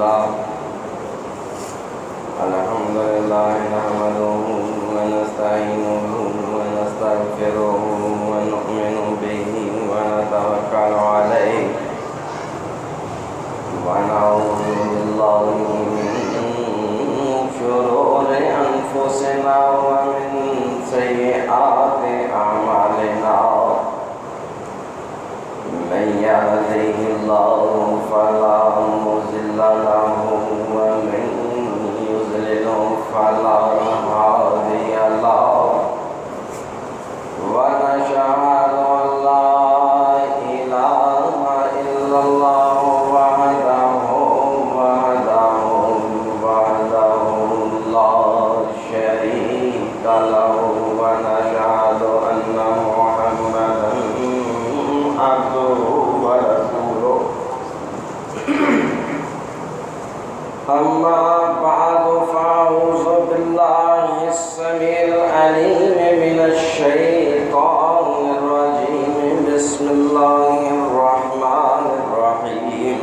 لله نحمده ونستعينه ونستغفره ونؤمن به ونتوكل عليه ونعوذ بالله من شرور أنفسنا ومن سيئات أعمالنا من يهده الله فلا مضل له ومن يضلل فلا هادي له ونشهد أن لا إله إلا الله وحده لا شريك له ونشهد أن محمدا عبده ورسوله أما بعد فأعوذ بالله السميع العليم من الشيطان الرجيم بسم الله الرحمن الرحيم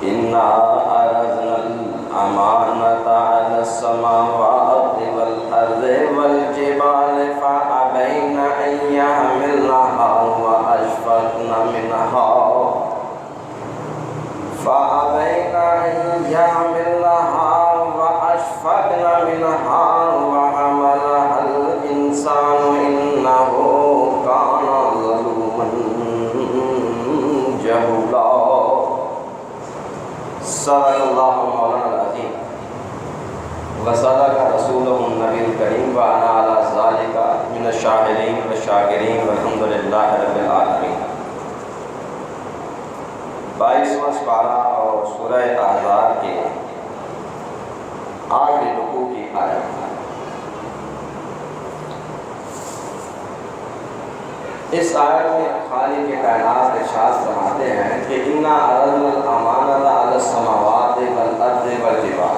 إنا عرضنا الأمانة على السماوات والأرض والجبال فأبين أن يحملنها وأشفقن منها وحملها الإنسان إنه كان ظلوما جهولا صدق الله مولانا العظيم وصدق رسوله النبي الكريم وأنا على ذلك من الشاهدين والشاكرين والحمد لله رب العالمين 22واں سپارہ اور سورہ احزاب کے آخری رکوع کی آیت اس آیت میں خالق کائنات ارشاد فرماتے ہیں کہ انا عرضنا الامانۃ علی السماوات والارض والجبال،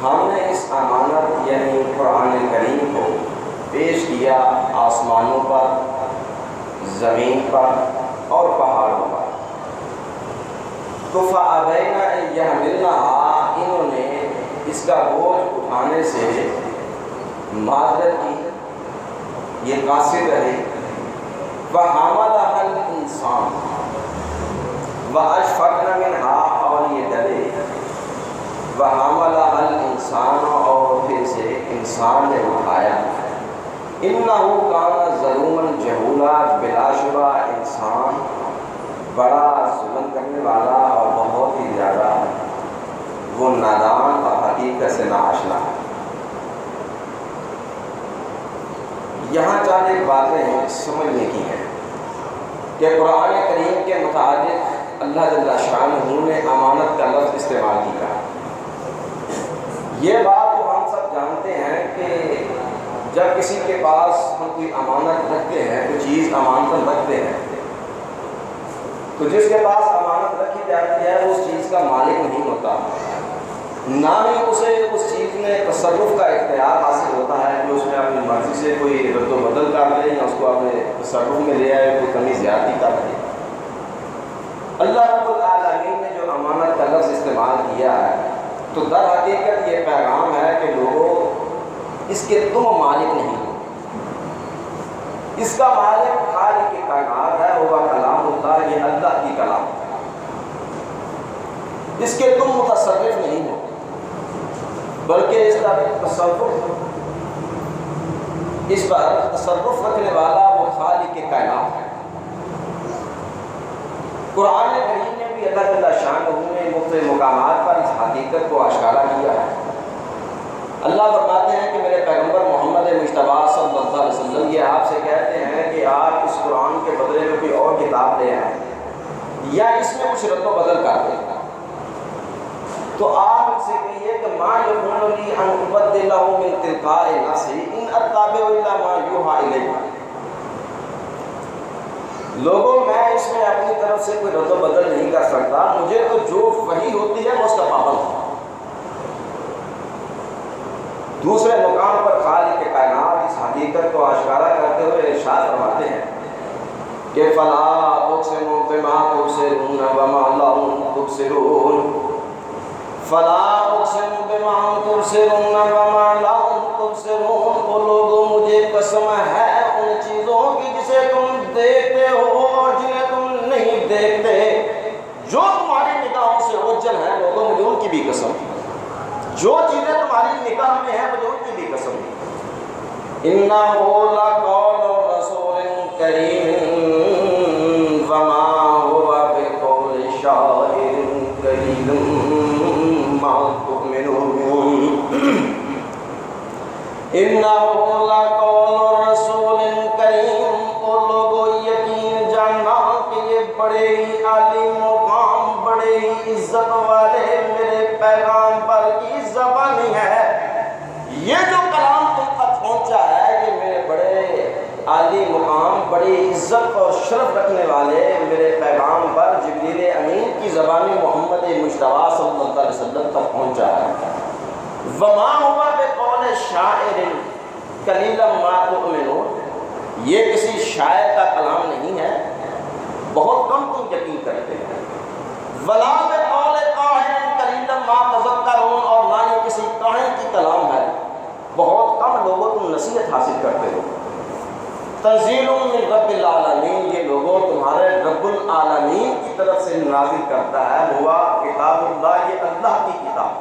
ہم نے اس امانت یعنی قرآن کریم کو پیش کیا آسمانوں پر، زمین پر اور پہاڑوں پر، تو فَأَبَيْنَ أَن يَحْمِلْنَهَا، انہوں نے اس کا بوجھ اٹھانے سے معذرت کی، یہ قاصر رہے، وَحَمَلَهَا الْإِنسَانُ وَأَشْفَقْنَ مِنْهَا، اور یہ ڈرے، وَحَمَلَهَا الْإِنسَانُ، اور پھر سے انسان نے اٹھایا، إِنَّهُ كَانَ ظَلُومًا جَهُولًا، بلا شبہ انسان بڑا ظلم کرنے والا اور بہت ہی زیادہ وہ نادان اور حقیقت سے ناآشنا ہے۔ یہاں چند ایک باتیں ہیں سمجھنے کی ہیں کہ قرآن کریم کے متعلق اللہ جل شانہ نے امانت کا لفظ استعمال کیا۔ یہ بات تو ہم سب جانتے ہیں کہ جب کسی کے پاس ہم کوئی امانت رکھتے ہیں، کوئی چیز امانتاً رکھتے ہیں، تو جس کے پاس امانت رکھی جاتی ہے اس چیز کا مالک نہیں ہوتا، نہ ہی اسے اس چیز میں تصرف کا اختیار حاصل ہوتا ہے کہ اس میں اپنی مرضی سے کوئی رد و بدل کر لے یا اس کو اپنے تصرف میں لے آئے، کوئی کمی زیادتی کر لے۔ اللہ رب العالمین نے جو امانت کا لفظ استعمال کیا ہے تو در حقیقت یہ پیغام ہے کہ لوگوں اس کے تم مالک نہیں ہو، اس کا مالک خالق کی کائنات ہے، وہ کلام اللہ، یہ اللہ کی کلام ہے، اس کے تم متصرف نہیں ہو، بلکہ اس کا اس پر تصرف رکھنے والا وہ خالق کی کائنات ہے۔ قرآن کریم نے بھی اللہ جل شانہ نے مختلف مقامات پر اس حقیقت کو اشکارا کیا ہے۔ اللہ فرماتے ہیں کہ میرے پیغمبر محمد مصطفیٰ صلی اللہ علیہ وسلم یہ آپ سے کہتے ہیں کہ آپ اس قرآن کے بدلے میں کوئی اور کتاب لے آئیں یا اس میں کچھ رد و بدل کر دیں، تو آپ ان سے کہیے کہ ما یکون لی ان ابدلہ من تلقاء نفسی ان اتبع الا ما یوحی الی۔ لوگوں میں اس میں اپنی طرف سے کوئی رد و بدل نہیں کر سکتا، مجھے تو جو وحی ہوتی ہے وہ اس کا پابند ہوں۔ دوسرے مقام پر خالق کائنات اس حقیقت کو آشکارا کرتے ہوئے ارشاد فرماتے ہیں کہ فلا اقسم بما تبصرون وما لا تبصرون، فلا اقسم بما تبصرون وما لا تبصرون، وہ لوگوں مجھے قسم ہے ان چیزوں کی جسے تم دیکھتے ہو اور جنہیں تم نہیں دیکھتے، جو تمہاری نگاہوں سے اوجھل ہیں لوگوں مجھے ان کی بھی قسم، جو چیزیں تمہاری نگاہ میں ہیں مجھے ان کی بھی قسم۔ إِنَّهُ لَقَوْلُ رَسُولٍ كَرِيمٍ وَمَا هُوَ بِقَوْلِ شَاعِرٍ قَلِيلًا مَا تُؤْمِنُونَ۔ إِنَّهُ لَقَوْلُ رَسُولٍ كَرِيمٍ، وہ لوگوں یقین جاننا کہ یہ بڑے ہی عالی مقام، بڑے ہی عزت والے میرے پیغام پر کی زبانی ہے۔ یہ جو کلام تم تک پہنچا ہے یہ میرے بڑے عالی مقام، بڑی عزت اور شرف رکھنے والے میرے پیغام پر جبریل امین کی زبانی محمد مصطفیٰ صلی اللہ علیہ وسلم تک پہنچا ہے۔ وما ہوا بقول شاعر قلیلا ما تؤمنون، یہ کسی شاعر کا کلام نہیں ہے، بہت کم تم یقین کرتے ہیں۔ ولا بقول کاہن قلیلا ما تذکرون، اور نہ یہ کسی کاہن کی کلام ہے، بہت کم لوگوں تم نصیحت حاصل کرتے ہو۔ تنزیل من رب العالمین، یہ لوگوں تمہارے رب العالمین کی طرف سے نازل کرتا ہے۔ ہوا کتاب اللہ، یہ اللہ کی کتاب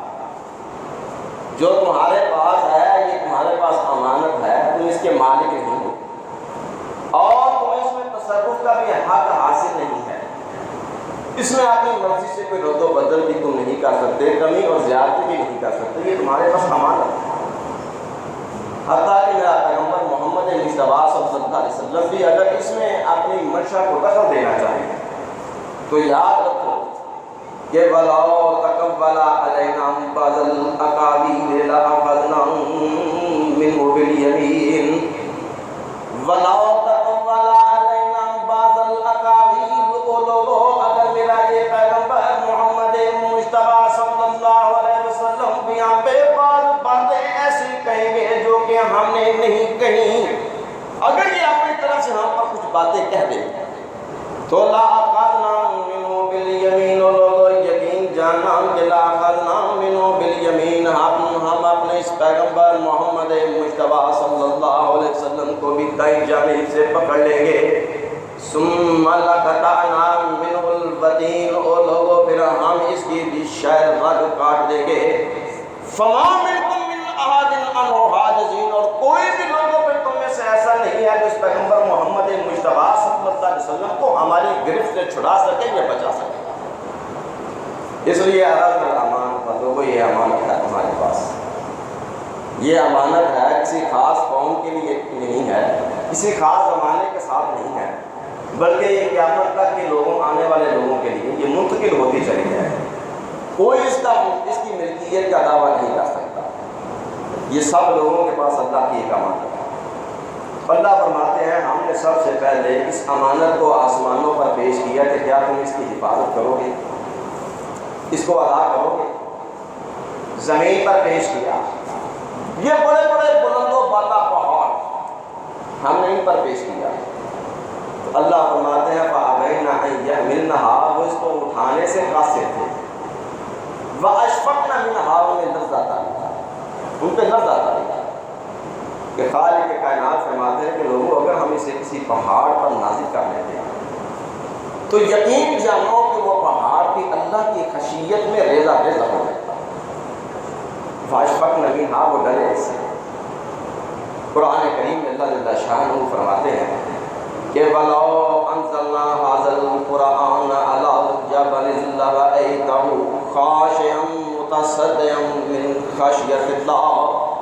جو تمہارے پاس ہے، یہ تمہارے پاس امانت ہے، تم اس کے مالک نہیں ہو اور تمہیں اس میں تصرف کا بھی حق حاصل نہیں ہے، اس میں اپنی مرضی سے کوئی رد و بدل بھی تم نہیں کر سکتے، کمی اور زیادتی بھی نہیں کر سکتے، یہ تمہارے پاس امانت ہے۔ حتیٰ کہ میرا پیغمبر محمد مصطفیٰ صلی اللہ علیہ وسلم بھی اگر اس میں اپنی منشا کو دخل دینا چاہیے تو یاد رکھو کہ وَلَوْ تَقَوَّلَ عَلَيْنَا بَعْضَ الْأَقَاوِيلِ لَأَخَذْنَا مِنْهُ بِالْيَمِينِ، وَلَوْ تَقَوَّلَ عَلَيْنَا بَعْضَ الْأَقَاوِيلِ، وہ لوگوں اگر میرا یہ پیغمبر محمد مصطفیٰ صلی اللہ علیہ وسلم بھی یہاں پہ بعض باتیں ایسی کہیں گے جو کہ ہم نے نہیں کہیں، اگر یہ اپنی طرف سے ہم پر کچھ باتیں کہہ دیں تو لَأَخَذْنَا مِنْهُ بِالْيَمِينِ، لوگوں یقین جاننا کہ لَأَخَذْنَا مِنْهُ بِالْيَمِينِ، ہم اپنے اس پیغمبر محمد مصطفیٰ صلی اللہ علیہ وسلم کو بھی دائیں جانب سے پکڑ لیں گے۔ ثُمَّ لَقَطَعْنَا مِنْهُ الْوَتِينَ، او لوگوں پھر ہم اس کی بھی شاید رگ کاٹ دیں گے۔ فَمَا مِنْكُمْ مِنْ أَحَدٍ عَنْهُ حَاجِزِينَ، اور کوئی بھی لوگوں پہ تم میں سے ایسا نہیں ہے کہ اس پیغمبر محمد مصطفیٰ صلی اللہ علیہ وسلم کو ہماری گرفت سے چھڑا سکے یا بچا سکے۔ اس لیے عرض الامانت، لوگوں یہ امانت ہے ہمارے پاس، یہ امانت ہے کسی خاص قوم کے لیے نہیں ہے، کسی خاص زمانے کے ساتھ نہیں ہے، بلکہ یہ قیامت تک کے لوگوں، آنے والے لوگوں کے لیے یہ منتقل ہوتی چلی جائے، کوئی اس کی ملکیت کا دعویٰ نہیں کر سکتا، یہ سب لوگوں کے پاس اللہ کی ایک امانت ہے۔ اللہ فرماتے ہیں ہم نے سب سے پہلے اس امانت کو آسمانوں پر پیش کیا کہ کیا تم اس کی حفاظت کرو گے، اس کو ادا کرو گے، زمین پر پیش کیا، یہ بڑے بڑے بلند و بالا پہاڑ ہم نے ان پر پیش کیا، تو اللہ فرماتے ہیں فَأَبَيْنَ أَن يَحْمِلْنَهَا، وہ اس کو اٹھانے سے قاصر تھے، وَأَشْفَقْنَ مِنْهَا، انہیں لرز آتا نہیں تھا، ان پہ لرز آتا نہیں تھا، کہ خالق کائنات فرماتے ہیں کہ لوگوں اگر ہم اسے کسی پہاڑ پر نازل کر لیتے ہیں تو یقین جانو کہ وہ پہاڑ بھی اللہ کی خشیت میں ریزہ ریزہ ہو جاتا، فَأَشْفَقْنَ مِنْهَا، وہ ڈرے اس سے۔ قرآن کریم میں اللہ جل شانہ فرماتے ہیں کہ وَلَوْ أَنزَلْنَا هَذَا الْقُرْآنَ عَلَى جَبَلٍ لَرَأَيْتَهُ خَاشِعًا مُتَصَدِّعًا مِنْ خَشْيَةِ اللَّهِ،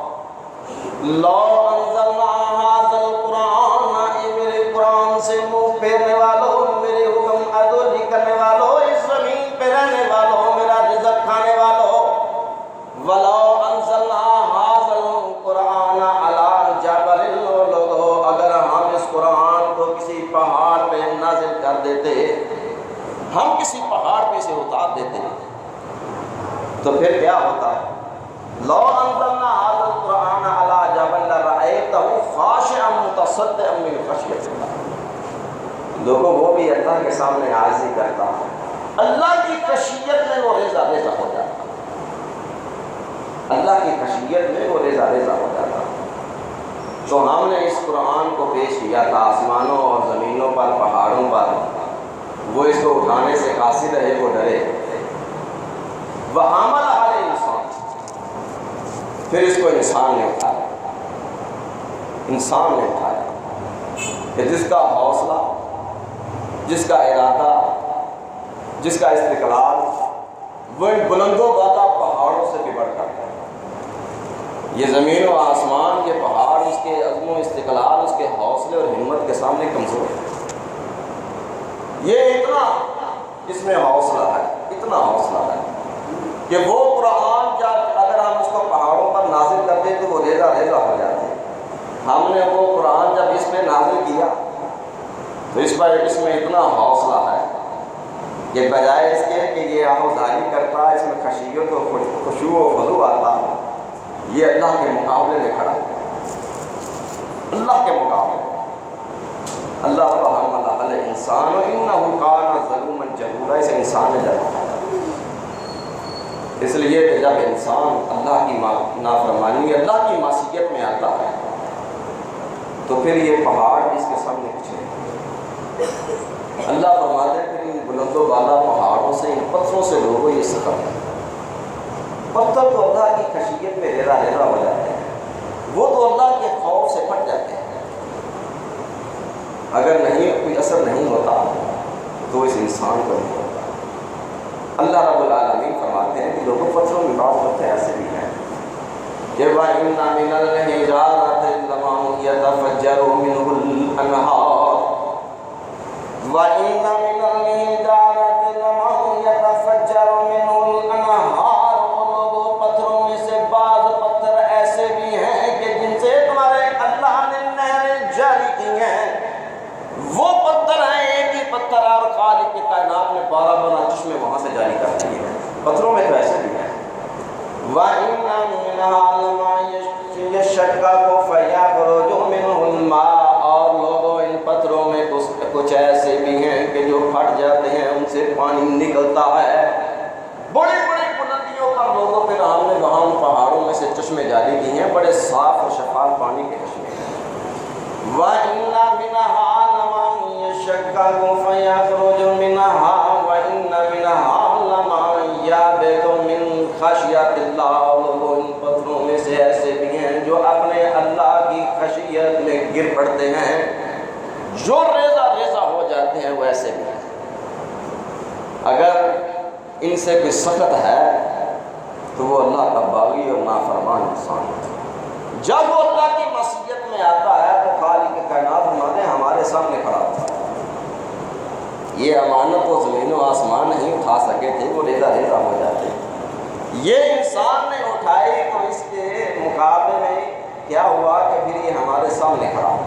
لو انزلنا هذا القرآن، اے میرے قرآن سے منہ پھیرنے والوں، میرے حکم عدولی کرنے والوں، اس زمین پہ رہنے والوں، میرا رزق کھانے والوں، ولو انزلنا هذا القرآن على جبل، لوگوں اگر ہم اس قرآن کو کسی پہاڑ پہ نازل کر دیتے، ہم کسی پہاڑ پہ سے اتار دیتے تو پھر کیا ہوتا ہے؟ لو انزلنا هذا القرآن على جبل لرأيته خاشعا متصدعا من خشية الله، لوگوں وہ بھی اللہ کے سامنے عاجزی کرتا، اللہ کی خشیت میں وہ ریزہ ریزہ ہو جاتا، اللہ کی خشیت میں وہ ریزہ ریزہ ہو جاتا۔ تو ہم نے اس قرآن کو پیش کیا تھا آسمانوں اور زمینوں پر، پہاڑوں پر، وہ اس کو اٹھانے سے قاصر رہے، وہ ڈرے۔ وَحَمَلَ عَلَيْهِ الْإِنسَانُ، پھر اس کو انسان نے اٹھایا، انسان نے اٹھایا کہ جس کا حوصلہ، جس کا ارادہ، جس کا استقلال وہ ان بلندوں بالا پہاڑوں سے بھی بڑھ کر ہے۔ یہ زمین و آسمان، یہ پہاڑ اس کے عزم و استقلال، اس کے حوصلے اور ہمت کے سامنے کمزور ہے۔ یہ اتنا اس میں حوصلہ ہے، اتنا حوصلہ ہے کہ وہ قرآن جب اگر ہم اس کو پہاڑوں پر نازل کرتے تو وہ ریزہ ریزہ ہو جاتے۔ ہم نے وہ قرآن جب اس میں نازل کیا تو اس میں اتنا حوصلہ ہے کہ بجائے اس کے کہ یہ آموزاری کرتا، اس میں خشیت و خشوع و خضوع آتا، یہ اللہ کے مقابلے میں کھڑا ہے، اللہ کے مقابلے میں۔ اللہ وَحَمَلَ عَلَى الْإِنسَانُ إِنَّهُ كَانَ ظَلُومًا جَهُولًا، اسے انسان نے ڈرایا۔ اس لیے کہ جب انسان اللہ کی نافرمانی، اللہ کی معصیت میں آتا ہے تو پھر یہ پہاڑ اس کے سامنے کچھ نہیں۔ اللہ فرماتے ہیں پھر ان بلند و بالا پہاڑوں سے، ان پتھروں سے لوگوں یہ سخت ہے۔ پتھر تو اللہ کی خشیت میں ریزہ ریزہ ہو جاتے ہیں، وہ تو اللہ کے خوف سے پھٹ جاتے ہیں۔ اگر نہیں کوئی اثر نہیں ہوتا تو اس انسان کو نہیں ہوتا۔ اللہ رب العالمین فرماتے ہیں کہ لوگوں پتھروں میں بعض پتھر ایسے بھی ہیں کہ وَإِنَّ مِنَ الْحِجَارَةِ لَمَا يَتَفَجَّرُ مِنْهُ الْأَنْهَارُ وَإِنَّ مِنَ الْحِجَارَةِ لَمَا يَتَفَجَّرُ مِنْهُ الْأَنْهَارُ، اور لوگوں پتھروں میں سے بعض پتھر ایسے بھی ہیں کہ جن سے تمہارے اللہ نے نہریں جاری کی ہیں۔ وہ پتھر ہیں، ایک ہی پتھر اور خالق کی کائنات نے 12 بنا چشمے وہاں سے جاری کر دیے ہیں۔ پتھروں میں تو ایسے بھی ہیں۔ وَإِنَّ مِنْهَا لَمَا يَشَّقَّقُ فَيَخْرُجُ مِنْهُ الْمَاءُ، اور لوگوں ان پتھروں میں کچھ ایسے بھی ہیں کہ جو پھٹ جاتے ہیں، ان سے پانی نکلتا ہے۔ بڑی بڑی بلندیوں پر لوگوں پھر ہم نے وہاں ان پہاڑوں میں سے چشمے جاری کی ہیں، بڑے صاف اور شفاف پانی کے چشمے ہیں۔ وَإِنَّ مِنْهَا لَمَا يَشَّقَّقُ فَيَخْرُجُ مِنْهَا وَإِنَّ مِنْهَا لَمَا يَهْبِطُ مِنْ خَشْيَةِ اللَّهِ، لوگوں ان پتھروں میں سے ایسے بھی ہیں جو اپنے اللہ کی خشیت میں گر پڑتے ہیں، جو ریزہ ریزہ ہو جاتے ہیں، وہ ایسے بھی ہیں۔ اگر ان سے کوئی سخت ہے تو وہ اللہ کا باغی اور نافرمان انسان ہے۔ جب وہ اللہ کی معصیت میں آتا ہے تو خالق کائنات فرماتے ہیں ہمارے سامنے کھڑا ہوتا ہے۔ یہ امانت وہ زمین و آسمان نہیں اٹھا سکے تھے، وہ ریزہ ریزہ ہو جاتے۔ یہ انسان نے اٹھائی تو اس کے مقابلے میں کیا ہوا کہ پھر یہ ہمارے سامنے کھڑا ہوا۔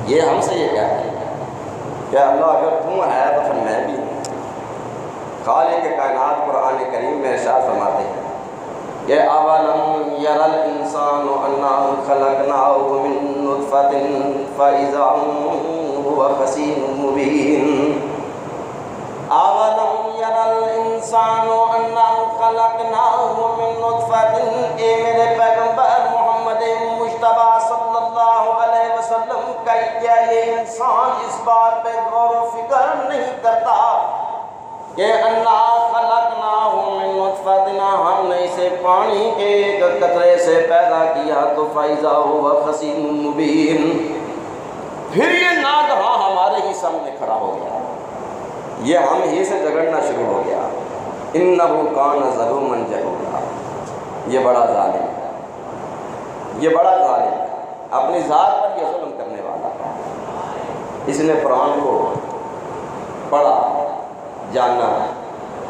یہ ہم سے یہ کہتے ہیں کہ اللہ اگر تم ہے تو پھر میں بھی ہوں۔ خالق کائنات قرآن کریم میں ارشاد فرماتے ہیں کہ اَوَلَمْ يَرَ الْإِنسَانُ أَنَّا خَلَقْنَاهُ مِن نُّطْفَةٍ فَإِذَا هُوَ خَصِيمٌ مُّبِينٌ۔ اَوَلَمْ يَرَ الْإِنسَانُ أَنَّا خَلَقْنَاهُ مِن نُّطْفَةٍ، اے میرے پیغمبر محمد مجتبیٰ صلی اللہ علیہ وسلم، کیا یہ انسان اس بات پہ غور و فکر نہیں کرتا کہ انا خلقناہ من نطفۃ، ہم نے اسے پانی کے ایک قطرے سے پیدا کیا تو فاذا هو خصیم مبین، پھر یہ ناگہاں ہمارے ہی سامنے کھڑا ہو گیا، یہ ہم ہی سے جھگڑنا شروع ہو گیا۔ انہ کان ظلوما جہولا، یہ بڑا ظالم ہے، یہ بڑا ظالم ہے، اپنی ذات پر یہ ظلم کرنے والا ہے۔ اس نے قرآن کو پڑھا، جانا،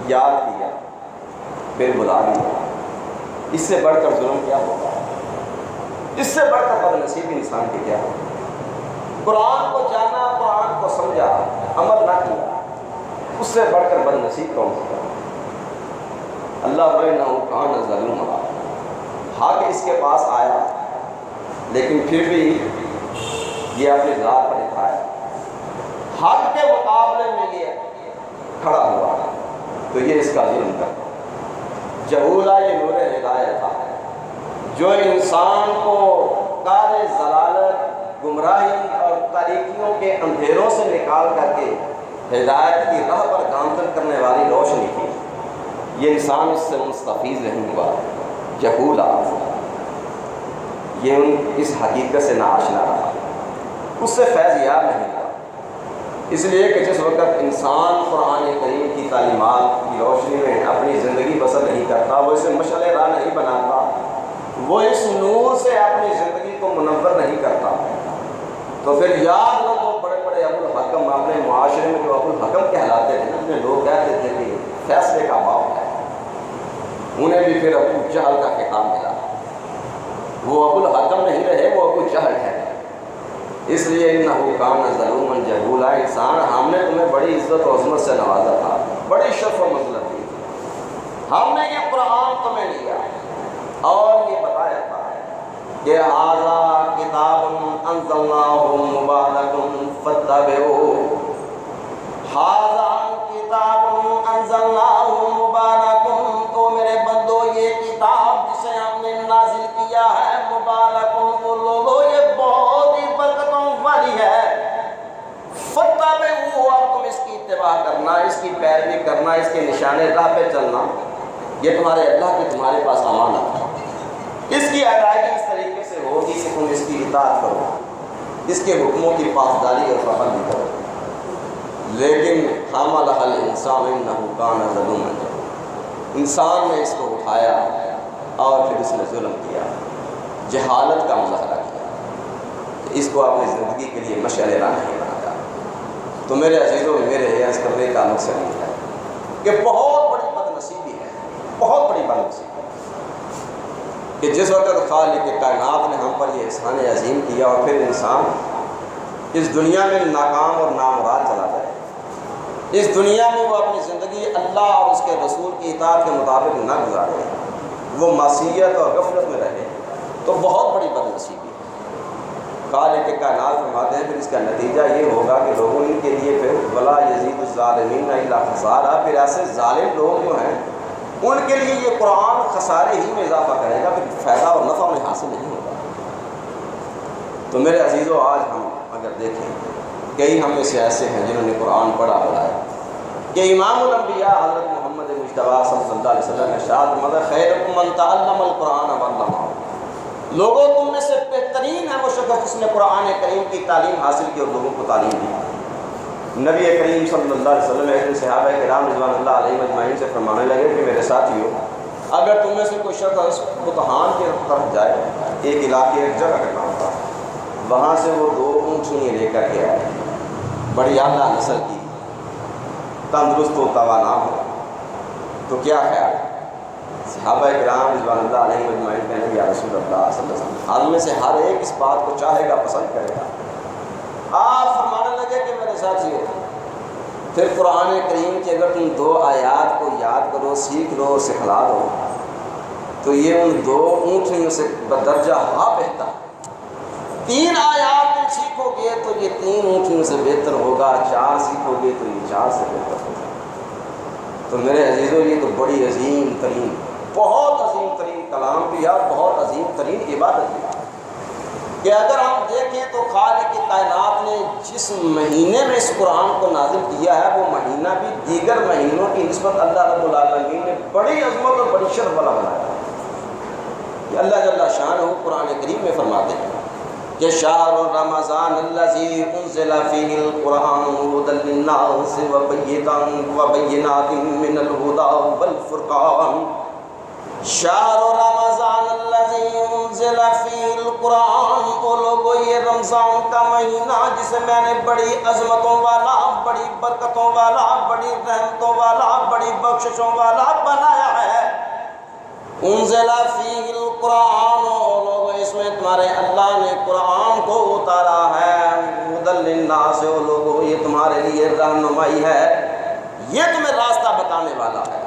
یاد کیا، پھر بلا لیا۔ اس سے بڑھ کر ظلم کیا ہوگا؟ اس سے بڑھ کر بدنصیب انسان کی کیا ہوگا؟ قرآن کو جانا، قرآن کو سمجھا، عمل نہ کیا، اس سے بڑھ کر بدنصیب کون ہوگا؟ اللہ وَإِنَّهُ كَانَ ظَلُومًا، حق اس کے پاس آیا لیکن پھر بھی یہ اپنی ذات پر اٹھایا، حق کے مقابلے میں یہ کھڑا ہوا تو یہ اس کا ظلم کرتا۔ جہولا یہ نور ہدایت تھا جو انسان کو کار ضلالت، گمراہی اور تاریکیوں کے اندھیروں سے نکال کر کے ہدایت کی راہ پر گامزن کرنے والی روشنی تھی۔ یہ انسان اس سے مستفیض نہیں ہوا۔ جہولا یہ اس حقیقت سے ناآشنا رہا، اس سے فیض یاب نہیں ہوا۔ اس لیے کہ جس وقت انسان قرآن کریم کی تعلیمات کی روشنی میں اپنی زندگی بسر نہیں کرتا، وہ اسے مشعل راہ نہیں بناتا، وہ اس نور سے اپنی زندگی کو منور نہیں کرتا، تو پھر یاد رکھو وہ بڑے بڑے ابوالحکم اپنے معاشرے میں جو ابوالحکم کہلاتے تھے، اپنے لوگ کہتے تھے کہ فیصلے کا باپ ہے، انہیں بھی پھر ابو جہل کا خطاب ملا۔ وہ ابوالحکم نہیں رہے، وہ ابو جہل ہے۔ اس لیے انہو کان ظلوما جہولا، انسان ہم نے تمہیں بڑی عزت و عظمت سے نوازا تھا، بڑی شرف و منزلت دی تھی، ہم نے یہ قرآن تمہیں دیا اور یہ بتایا تھا کہ ھذا کتاب انزلناہ مبارک فاتبعوہ، ھذا کتاب انزلناہ مبارک، تو میرے بندو یہ کتاب جسے ہم نے نازل کیا ہے مبارک، وہ لوگو یہ بہت ہی برکتوں والی ہے، فاتبعوہ، اور تم اس کی اتباع کرنا، اس کی پیروی کرنا، اس کے نشان راہ پہ چلنا، یہ تمہارے اللہ کی تمہارے پاس امانت ہے۔ اس کی ادائیگی اس طریقے سے ہوگی کہ تم اس کی اطاعت کرو، اس کے حکموں کی پاسداری اور پابندی کرو، لیکن حملہ الانسان انہ کان ظلوما جہولا، انسان نے اس کو اٹھایا اور پھر اس نے ظلم کیا، جہالت کا مظاہرہ کیا، اس کو اپنی زندگی کے لیے مشعل راہ نہیں بنایا۔ تو میرے عزیزوں، میرے عرض کرنے کا مقصد یہ ہے کہ بہت بڑی بدنصیبی ہے، بہت بڑی بدنصیبی کہ جس وقت خالق کائنات نے ہم پر یہ احسان عظیم کیا اور پھر انسان اس دنیا میں ناکام اور نامراد چلا جائے، اس دنیا میں وہ اپنی زندگی اللہ اور اس کے رسول کی اطاعت کے مطابق نہ گزارے، وہ معصیت اور غفلت میں رہے، تو بہت بڑی بدنصیبی ہے۔ خالق کائنات فرماتے ہیں پھر اس کا نتیجہ یہ ہوگا کہ لوگوں کے لیے پھر ولا یزید الظالمین الا خسارا، پھر ایسے ظالم لوگ جو ہیں ان کے لیے یہ قرآن خسارے ہی میں اضافہ کرے گا، پھر فائدہ اور نفع انہیں حاصل نہیں ہوگا۔ تو میرے عزیزوں، آج ہم اگر دیکھیں، کئی ہم میں سے ایسے ہیں جنہوں نے قرآن پڑھا ہے کہ امام الانبیاء حضرت محمد مجتبیٰ صلی اللہ علیہ وسلم نے ارشاد فرمایا خیرکم من تعلم القرآن وعلمہ، لوگوں تم میں سے بہترین ہے وہ شخص جس نے قرآن کریم کی تعلیم حاصل کی اور لوگوں کو تعلیم دی۔ نبی کریم صلی اللہ علیہ وسلم ایک دن صحابہ کرام رضوان اللہ علیہ مجمعین سے فرمانے لگے کہ میرے ساتھیو، اگر تم میں سے کوئی شخص بتہان کی طرف جائے، ایک علاقے ایک جگہ کا نام تھا، وہاں سے وہ 2 اونٹنیاں لے کر کے آئے، بڑی اعلیٰ نسل کی، تندرست و توانا ہو، تو کیا خیال ہے؟ صحابہ کرام رضوان اللہ علیہ مجمعین کہنے یا رسول اللہ صلی اللہ علیہ وسلم، حال میں سے ہر ایک اس بات کو چاہے گا، پسند کرے گا۔ آپ فرمانے لگے کہ میرے ساتھیو، پھر قرآن کریم کی اگر تم 2 آیات کو یاد کرو، سیکھ لو اور سکھلا دو، تو یہ ان 2 اونٹنیوں سے بدرجہ بہتر۔ 3 آیات تم سیکھو گے تو یہ 3 اونٹنیوں سے بہتر ہوگا، 4 سیکھو گے تو یہ 4 سے بہتر ہوگا۔ تو میرے عزیزوں، یہ تو بڑی عظیم ترین، بہت عظیم ترین کلام بھی ہے، بہت عظیم ترین عبادت بھی ہے کہ اگر ہم دیکھیں تو خالق کائنات نے جس مہینے میں اس قرآن کو نازل کیا ہے، وہ مہینہ بھی دیگر مہینوں کی نسبت اللہ رب العالمین نے بڑی عظمت اور بڑی شرف والا بنایا ہے۔ کہ اللہ جل شانہ قرآن کریم میں فرماتے ہیں کہ شہر رمضان الذی انزل فیہ القرآن ھدی للناس وبینات من الھدی والفرقان، شہر رمضان الذی انزل فیہ القرآن، وہ لوگو یہ رمضان کا مہینہ جسے میں نے بڑی عظمتوں والا، بڑی برکتوں والا، بڑی رحمتوں والا، بڑی بخششوں والا بنایا ہے۔ انزل فیہ القرآن، لوگو اس میں تمہارے اللہ نے قرآن کو اتارا ہے، ھدی للناس، لوگو یہ تمہارے لیے رہنمائی ہے، یہ تمہیں راستہ بتانے والا ہے۔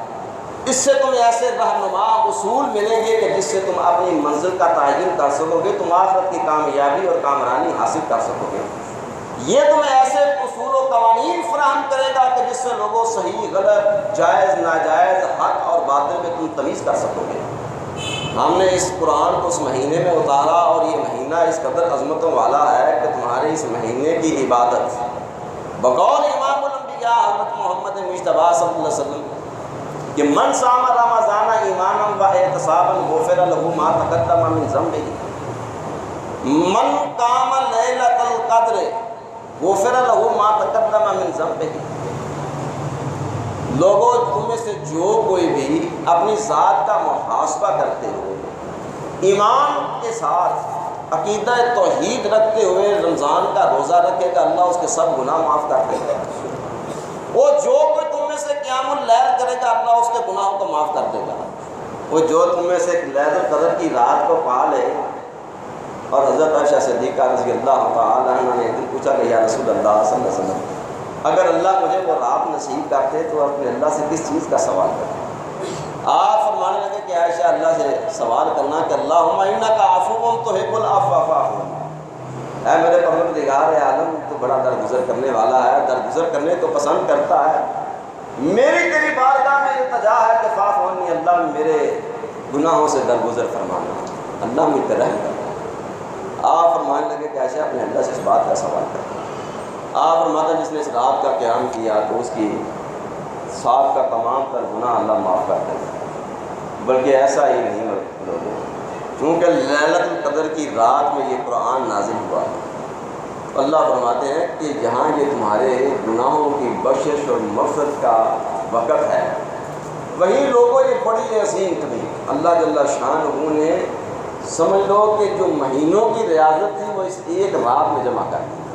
اس سے تمہیں ایسے رہنما اصول ملیں گے کہ جس سے تم اپنی منزل کا تعین کر سکو گے، تم آخرت کی کامیابی اور کامرانی حاصل کر سکو گے۔ یہ تمہیں ایسے اصول و قوانین فراہم کرے گا کہ جس سے لوگوں صحیح غلط جائز ناجائز حق اور باطل میں تم تمیز کر سکو گے۔ ہم نے اس قرآن کو اس مہینے میں اتارا اور یہ مہینہ اس قدر عظمتوں والا ہے کہ تمہارے اس مہینے کی عبادت بقول امام الانبیاء حضرت محمد مجتبیٰ صلی اللہ علیہ وسلم کہ من صام رمضان ایمانا و احتسابا غفر له ما تقدم من ذنبه من قام لیلۃ القدر غفر له ما تقدم من ذنبه۔ لوگوں تم میں سے جو کوئی بھی اپنی ذات کا محاسبہ کرتے ہو، ایمان کے ساتھ عقیدہ توحید رکھتے ہوئے رمضان کا روزہ رکھے گا، اللہ اس کے سب گناہ معاف کر دے گا۔ وہ جو کوئی تم میں سے قیام اللیل کرے گا، اللہ اس کے گناہوں کو معاف کر دے گا۔ وہ جو تم میں سے لیلۃ القدر کی رات کو پا لے، اور حضرت عائشہ صدیقہ رضی اللہ تعالیٰ عنہ نے ایک دن پوچھا کہ یا رسول اللہ صلی اللہ علیہ وسلم، اگر اللہ مجھے وہ رات نصیب کرتے تو اپنے اللہ سے کس چیز کا سوال کرتے؟ آپ فرمانے لگے کہ عائشہ اللہ سے سوال کرنا کہ اللہم انک عفو تحب العفو فاعف عني، اے میرے پروردگار عالم تو بڑا درگزر کرنے والا ہے، درگزر کرنے تو پسند کرتا ہے، میری تیری بارگاہ میں التجا ہے کہ فاعف عني، اللہ میرے گناہوں سے درگزر فرمانا، اللہ مجھ پر رحم کرنا۔ آپ فرمانے لگے کہ عائشہ اپنے اللہ سے اس بات کا سوال کرتا۔ آپ فرماتے جس نے اس رات کا قیام کیا تو اس کی ساتھ کا تمام تر گناہ اللہ معاف کر دے گا۔ بلکہ ایسا ہی نہیں لوگوں، چونکہ لیلۃ القدر کی رات میں یہ قرآن نازل ہوا، اللہ فرماتے ہیں کہ جہاں یہ تمہارے گناہوں کی بخشش اور مغفرت کا وقت ہے، وہیں لوگوں یہ بڑی عظیم کمی اللہ جل شانہ نے سمجھ لو کہ جو مہینوں کی ریاضت تھی وہ اس ایک رات میں جمع کر دی۔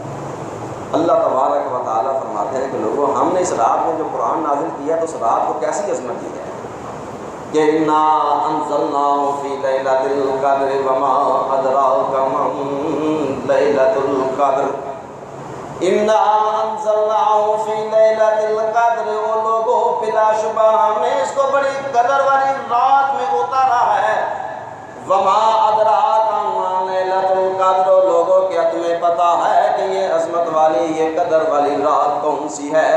اللہ تبارک و تعالیٰ فرماتے ہیں کہ لوگوں ہم نے اس رات میں جو قرآن نازل کیا تو اس رات کو کیسی عظمت دی ہے کہ انا انزلناہ فی لیلۃ القدر وما ادراک ما لیلۃ القدر، انا انزلناہ فی لیلۃ القدر، وہ لوگوں بلا شبہ ہم نے اس کو بڑی قدر والی رات میں اتارا ہے، وما ادراک ما لیلۃ القدر، لوگوں کیا تمہیں پتہ ہے کہ یہ عظمت والی یہ قدر والی رات کون سی ہے؟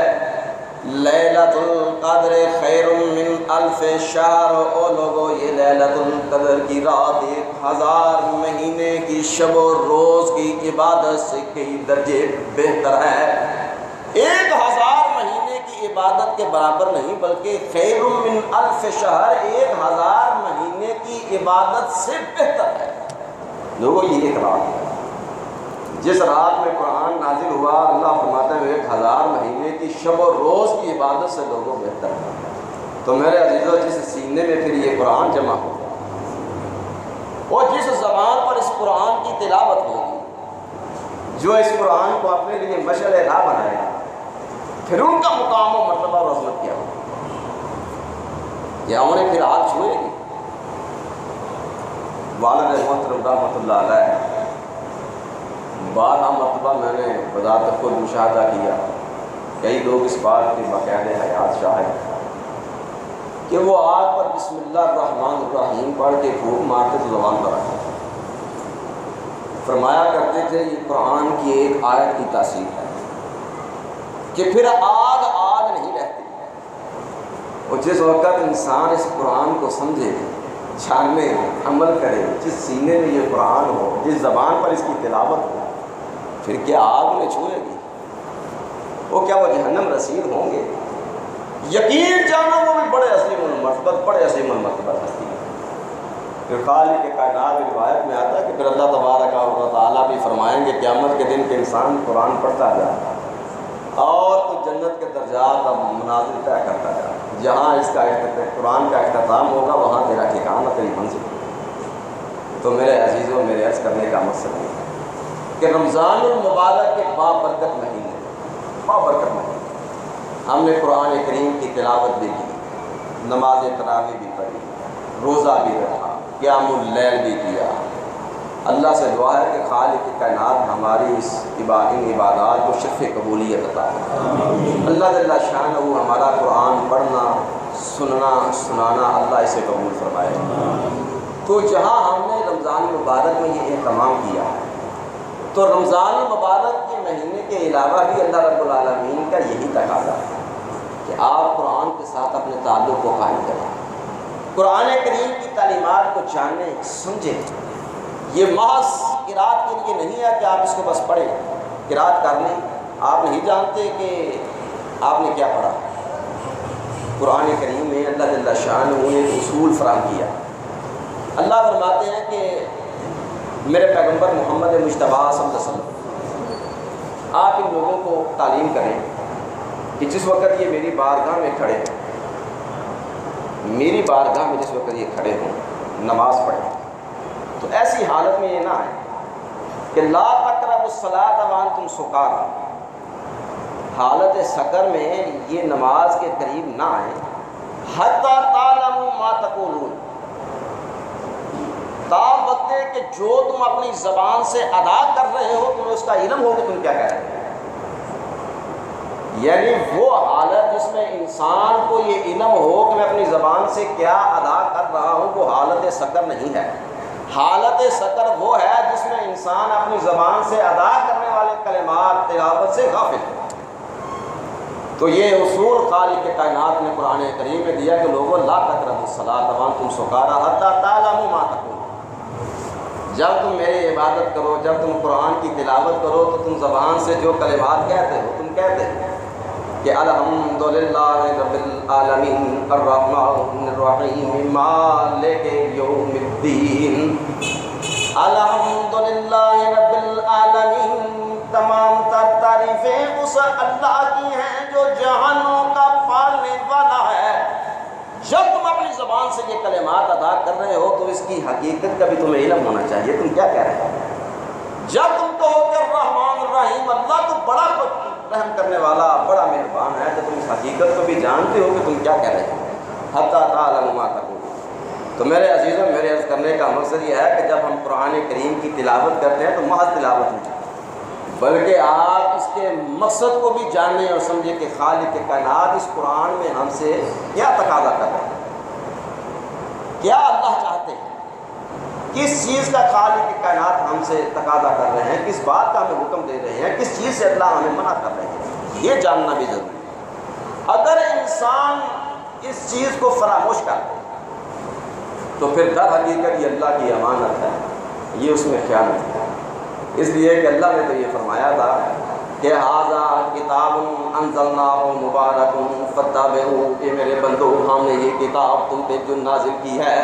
لیلۃ القدر خیر من الف شہر، او لوگوں یہ لیلۃ القدر کی رات 1000 مہینے کی شب و روز کی عبادت سے کئی درجے بہتر ہے۔ 1000 مہینے کی عبادت کے برابر نہیں بلکہ خیر من الف شہر 1000 مہینے کی عبادت سے بہتر ہے۔ لوگوں یہ ایک رات ہے جس رات میں قرآن نازل ہوا، اللہ فرماتا ہے 1000 مہینے کی شب و روز کی عبادت سے لوگوں بہتر ہے۔ تو میرے عزیزو جس سینے میں پھر یہ قرآن جمع ہوگا اور جس زبان پر اس قرآن کی تلاوت ہوگی، جو اس قرآن کو اپنے لیے مشعل راہ بنائے گا، پھر ان کا مقام و مرتبہ اور عظمت کیا ہوگا؟ یا انہیں پھر آگ چھوئے گی۔ والد محترم رحمۃ اللہ علیہ بارہ مرتبہ میں نے بذات خود مشاہدہ کیا، کئی لوگ اس بات کے باقاعدہ حیات شاہد کہ وہ آگ پر بسم اللہ الرحمن الرحیم پڑھ کے پھونک مارتے تو زبان پر آتے، فرمایا کرتے تھے یہ قرآن کی ایک آیت کی تاثیر ہے کہ پھر آگ آگ نہیں رہتی۔ اور جس وقت انسان اس قرآن کو سمجھے، چھاننے، عمل کرے، جس سینے میں یہ قرآن ہو، جس زبان پر اس کی تلاوت ہو، پھر کیا آگ انہیں چھوئے گی؟ وہ کیا وہ جہنم رسید ہوں گے؟ یقین جانو وہ بھی بڑے عظیم المرتبہ، بڑے عظیم المرتبہ ہستی ہے۔ پھر خالق کے کائنات میں روایت میں آتا ہے کہ پھر اللہ تبارک و تعالیٰ بھی فرمائیں گے قیامت کے دن کہ انسان قرآن پڑھتا جائے اور تو جنت کے درجات اور منازل طے کرتا جائے، جہاں اس کا قرآن کا اختتام ہوگا وہاں تیرا ٹھکانہ، تیری منزل۔ تو میرے عزیزوں، میرے عرض کرنے کا مقصد یہ ہے کہ رمضان المبارک کے بابرکت مہینے، بابرکت مہینے ہم نے قرآن کریم کی تلاوت بھی کی، نماز تراویح بھی پڑھی، روزہ بھی رکھا، قیام اللیل بھی کیا۔ اللہ سے دعا ہے کہ خالق کی کائنات ہماری ان عبادات کو شرف قبولیت عطا فرمائے۔ اللہ جل شانہ ہمارا قرآن پڑھنا، سننا، سنانا اللہ اسے قبول فرمائے۔ تو جہاں ہم نے رمضان مبارک میں یہ اہتمام کیا تو رمضان المبارک کے مہینے کے علاوہ بھی اللہ رب العالمین کا یہی تقاضا ہے کہ آپ قرآن کے ساتھ اپنے تعلق کو قائم کریں، قرآن کریم کی تعلیمات کو جانیں، سمجھیں۔ یہ محض قرأت کے لیے نہیں ہے کہ آپ اس کو بس پڑھیں، قرأت کر لیں، آپ نہیں جانتے کہ آپ نے کیا پڑھا۔ قرآن کریم میں اللہ جل شانہ نے ایک اصول فراہم کیا۔ اللہ فرماتے ہیں کہ میرے پیغمبر محمد مجتبیٰ صلی اللہ علیہ وسلم آپ ان لوگوں کو تعلیم کریں کہ جس وقت یہ میری بارگاہ میں کھڑے ہیں، میری بارگاہ میں جس وقت یہ کھڑے ہوں نماز پڑھیں، تو ایسی حالت میں یہ نہ آئے کہ لا تقربوا الصلاۃ وانتم سکارى، حالت سکر میں یہ نماز کے قریب نہ آئیں، حتی تعلموا ما تقولون، تا وقت ہے کہ جو تم اپنی زبان سے ادا کر رہے ہو تمہیں اس کا علم ہو کہ تم کیا کہہ رہے ہو۔ یعنی وہ حالت جس میں انسان کو یہ علم ہو کہ میں اپنی زبان سے کیا ادا کر رہا ہوں، وہ حالت سکر نہیں ہے۔ حالت سکر وہ ہے جس میں انسان اپنی زبان سے ادا کرنے والے کلمات تلاوت سے غافل ہے۔ تو یہ اصول خالق کائنات نے قرآن کریم میں دیا کہ لوگوں لا تقربوا الصلاۃ وانتم سکارى حتی تعلموا ما تقولون، جب تم میری عبادت کرو، جب تم قرآن کی تلاوت کرو تو تم زبان سے جو کلمات کہتے ہو، تم کہتے ہو کہ الحمدللہ رب العالمین الرحمن الرحیم مالک یوم الدین، الحمدللہ رب العالمین، تمام تر تعریفیں اس اللہ کی ہیں جو جہانوں کا پالنے والا ہے۔ جب تم اپنی زبان سے یہ کلمات ادا کر رہے ہو تو اس کی حقیقت کا بھی تمہیں علم ہونا چاہیے، تم کیا کہہ رہے ہو۔ جب تم کہو کہ الرحمن الرحیم، اللہ تو بڑا رحم کرنے والا، بڑا مہربان ہے، تو تم اس حقیقت کو بھی جانتے ہو کہ تم کیا کہہ رہے ہو۔ حتی تعلموا ما تقولون۔ تو میرے عزیزوں، میرے عرض کرنے کا مقصد یہ ہے کہ جب ہم قرآن کریم کی تلاوت کرتے ہیں تو محض تلاوت نہیں، بلکہ آپ اس کے مقصد کو بھی جانیں اور سمجھیں کہ خالق کائنات اس قرآن میں ہم سے کیا تقاضا کر رہے ہیں، کیا اللہ چاہتے ہیں، کس چیز کا خالق کائنات ہم سے تقاضا کر رہے ہیں، کس بات کا ہمیں حکم دے رہے ہیں، کس چیز سے اللہ ہمیں منع کر رہے ہیں، یہ جاننا بھی ضروری ہے۔ اگر انسان اس چیز کو فراموش کر دے تو پھر در حقیقت یہ اللہ کی امانت ہے، یہ اس میں خیانت ہے۔ اس لیے کہ اللہ نے تو یہ فرمایا تھا کہ ھذا کتاب انزلناہ مبارک فاتبعوہ، کہ میرے بندو ہم نے یہ کتاب تم پہ جو نازل کی ہے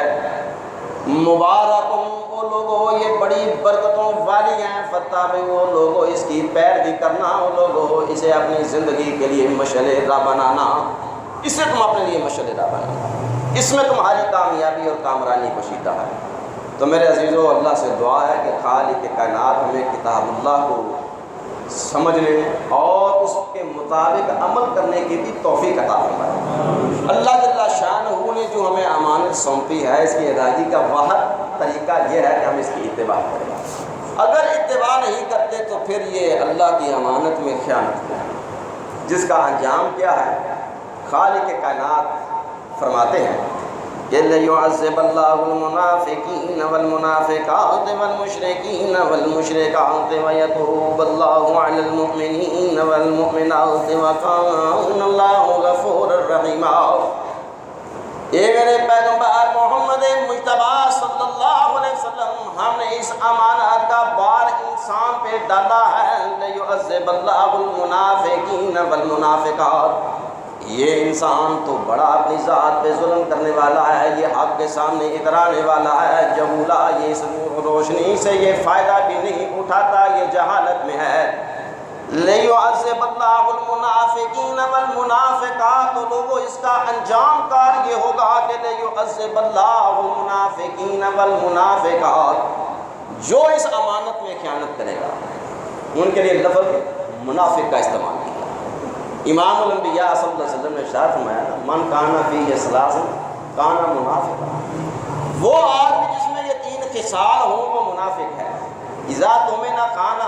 مبارک، وہ لوگوں یہ بڑی برکتوں والی ہیں، فاتبعوہ لوگوں اس کی پیروی کرنا، وہ لوگوں اسے اپنی زندگی کے لیے مشعل راہ بنانا، اسے تم اپنے لیے مشعل راہ بنانا، اس میں تمہاری کامیابی اور کامرانی پوشیدہ ہے۔ تو میرے عزیزوں، اللہ سے دعا ہے کہ خالق کائنات ہمیں کتاب اللہ کو سمجھنے اور اس کے مطابق عمل کرنے کی بھی توفیق عطا فرمائے۔ اللہ جل شانہ نے جو ہمیں امانت سونپی ہے، اس کی ادائیگی کا واحد طریقہ یہ ہے کہ ہم اس کی اتباع کریں۔ اگر اتباع نہیں کرتے تو پھر یہ اللہ کی امانت میں خیانت ہے، جس کا انجام کیا ہے؟ خالق کائنات فرماتے ہیں کہ لِيُعَذِّبَ اللَّهُ الْمُنَافِقِينَ وَالْمُنَافِقَاتِ وَالْمُشْرِكِينَ وَالْمُشْرِكَاتِ وَيَتُوبَ اللَّهُ عَلَى الْمُؤْمِنِينَ وَالْمُؤْمِنَاتِ وَكَانَ اللَّهُ غَفُورًا رَحِيمًا۔ اے میرے پیغمبر محمد مجتبیٰ صلی اللہ علیہ وسلم، ہم نے اس امانت کا بار انسان پہ ڈالا ہے۔ لِيُعَذِّبَ اللَّهُ الْمُنَافِقِينَ وَالْمُنَافِقَاتِ، یہ انسان تو بڑا اپنی ذات پہ ظلم کرنے والا ہے، یہ حق کے سامنے اترانے والا ہے، جہولا، یہ اس روشنی سے یہ فائدہ بھی نہیں اٹھاتا، یہ جہالت میں ہے۔ لِيُعَذِّبَ اللَّهُ الْمُنَافِقِينَ وَالْمُنَافِقَاتِ، لوگوں اس کا انجام کار یہ ہوگا کہ لِيُعَذِّبَ اللَّهُ الْمُنَافِقِينَ وَالْمُنَافِقَاتِ، جو اس امانت میں خیانت کرے گا ان کے لیے لفظ منافق کا استعمال کیا۔ امام الانبیاء صلی اللہ علیہ وسلم نے ارشاد فرمایا، من کان فیہ ثلاث کان منافقا، وہ آدمی جس میں یہ تین خصال ہوں وہ منافق ہے۔ اذا تؤمن خان،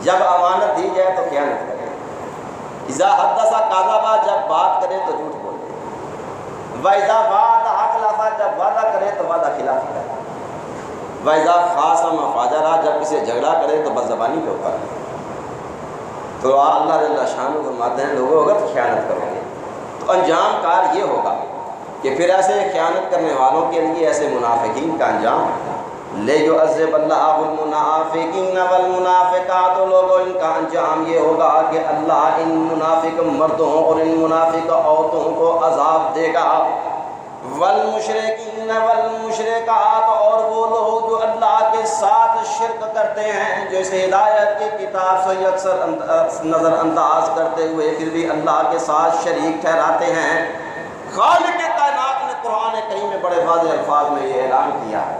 جب امانت دی جائے تو خیانت کرے، اذا حدث کذب، جب بات کرے تو جھوٹ بولے، واذا وعد اخلف، جب وعدہ کرے تو وعدہ خلافی کرے۔ وَإِذَا خَاصَمَ فَجَرَ، جب کسی سے جھگڑا کرے تو بد زبانی کے اوپر۔ تو اللہ جل شانہ فرماتے ہیں لوگوں اگر خیانت کرو گے تو انجام کار یہ ہوگا کہ پھر ایسے خیانت کرنے والوں کے لیے، ایسے منافقین کا انجام لِيُعَذِّبَ اللَّهُ الْمُنَافِقِينَ وَالْمُنَافِقَاتِ، لوگوں ان کا انجام یہ ہوگا کہ اللہ ان منافق مردوں اور ان منافق عورتوں کو عذاب دے گا۔ والمشرکین والمشرکات، اور وہ لوگ جو اللہ کے ساتھ شرک کرتے ہیں، جو اس ہدایت کی کتاب سے اکثر نظر انداز کرتے ہوئے پھر بھی اللہ کے ساتھ شریک ٹھہراتے ہیں۔ خالق کائنات نے قرآن کریم میں بڑے واضح الفاظ میں یہ اعلان کیا ہے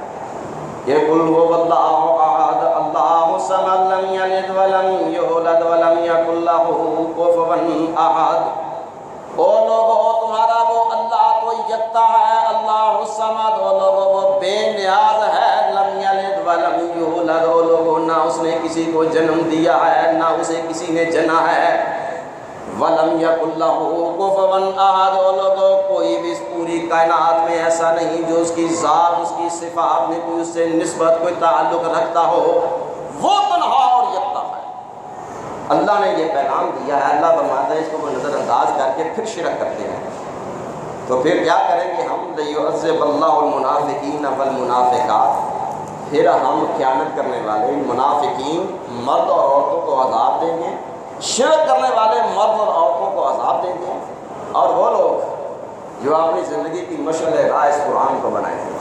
کہ قل هو اللہ احد اللہ الصمد لم یلد ولم یولد ولم یکن له کفوا احد۔ او لوگو تمہارا وہ اللہ تو یکتا ہے، اللہ الصمد، او لوگو وہ بے نیاز ہے، لم یلد ولم یولد، او لوگو نہ اس نے کسی کو جنم دیا ہے نہ اسے کسی نے جنا ہے، وَلَمْ يَكُنْ لَهُ كُفُوًا أَحَدٌ، اور لوگوں کوئی بھی اس پوری کائنات میں ایسا نہیں جو اس کی ذات، اس کی صفات میں کوئی اس سے نسبت، کوئی تعلق رکھتا ہو، وہ تنہا اور یکتا ہے۔ اللہ نے یہ پیغام دیا ہے، اللہ فرماتا ہے اس کو وہ نظر انداز کر کے پھر شرک کرتے ہیں تو پھر کیا کریں گے ہم؟ لِيُعَذِّبَ اللَّهُ الْمُنَافِقِينَ وَالْمُنَافِقَاتِ، پھر ہم خیانت کرنے والے منافقین مرد اور عورتوں کو عذاب دیں گے، شرک کرنے والے مرد اور عورتوں کو عذاب دیں گے، اور وہ لوگ جو اپنی زندگی کی مشعل راہ اس قرآن کو بنائیں گے،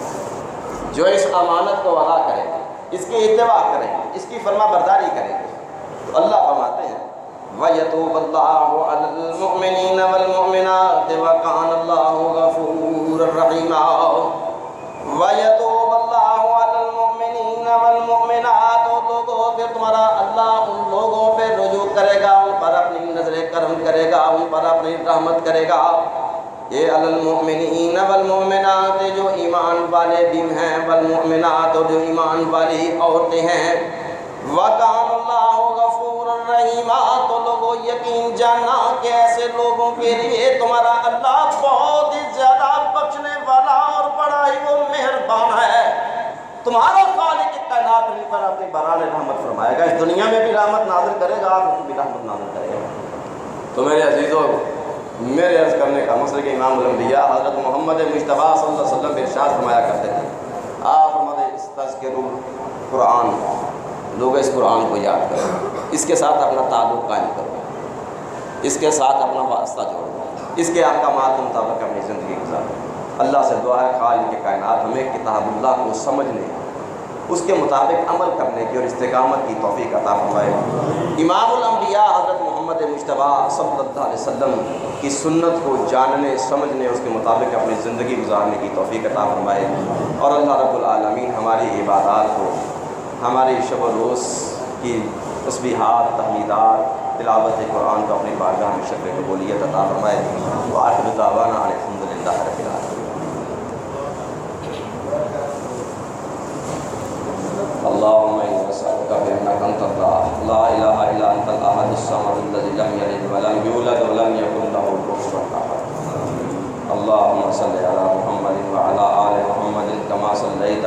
جو اس امانت کو ادا کریں گے، اس کی اتباع کریں گے، اس کی فرما برداری کریں گے، تو اللہ فرماتے ہیں وَيَتُوبَ اللَّهُ عَلَى الْمُؤْمِنِينَ وَالْمُؤْمِنَاتِ وَكَانَ اللَّهُ غَفُورًا رَحِيمًا۔ وَيَتُوبَ اللَّهُ عَلَى الْمُؤْمِنِينَ وَالْمُؤْمِنَاتِ، اور لوگوں پھر تمہارا اللہ ان لوگوں پہ رجوع کرے گا، ان پر اپنی نظر کرم کرے گا، ان پر اپنی رحمت کرے گا۔ یہ علی المؤمنین والمؤمنات، جو ایمان والے بھی ہیں، والمؤمنات، اور جو ایمان والی عورتیں ہیں، وَكَانَ اللَّهُ غَفُورًا رَحِيمًا، تو لوگوں یقین جاننا کہ ایسے لوگوں کے لیے تمہارا اللہ بہت ہی زیادہ بخشنے والا اور بڑا ہی وہ مہربان ہے۔ تمہارا خالق کائنات ان پر اپنی برائے رحمت فرمائے گا، اس دنیا میں بھی رحمت نازل کرے گا، آخرت میں بھی رحمت نازل کرے گا۔ تو میرے عزیزوں، میرے عرض کرنے کا مسئلہ کہ امام الانبیاء حضرت محمد مصطفیٰ صلی اللہ علیہ وسلم ارشاد فرمایا کرتے تھے، آپ ہمارے استذکروا قرآن، لوگ اس قرآن کو یاد کرو، اس کے ساتھ اپنا تعلق قائم کرو، اس کے ساتھ اپنا واسطہ جوڑو، اس کے احکامات کے مطابق اپنی زندگی گزارو۔ اللہ سے دعا ہے خالق کائنات ہمیں کتاب اللہ کو سمجھنے، اس کے مطابق عمل کرنے کی اور استقامت کی توفیق عطا فرمائے۔ امام الانبیاء حضرت محمد مصطفیٰ صلی اللہ علیہ وسلم کی سنت کو جاننے، سمجھنے، اس کے مطابق اپنی زندگی گزارنے کی توفیق عطا فرمائے، اور اللہ رب العالمین ہماری عبادات کو، ہماری شب و روز کی تسبیحات، تحمیدات، تلاوت قرآن کو اپنی بارگاہ میں شکر قبولیت عطا فرمائے۔ وآخر دعوانا الحمد للہ رب العالمین۔ اللهم إني أسألك بأنك أنت الله لا إله إلا أنت الأحد الصمد الذي لم يلد ولم يولد ولم يكن له كفوا أحد۔ اللهم صل على محمد وعلى آل محمد كما صليت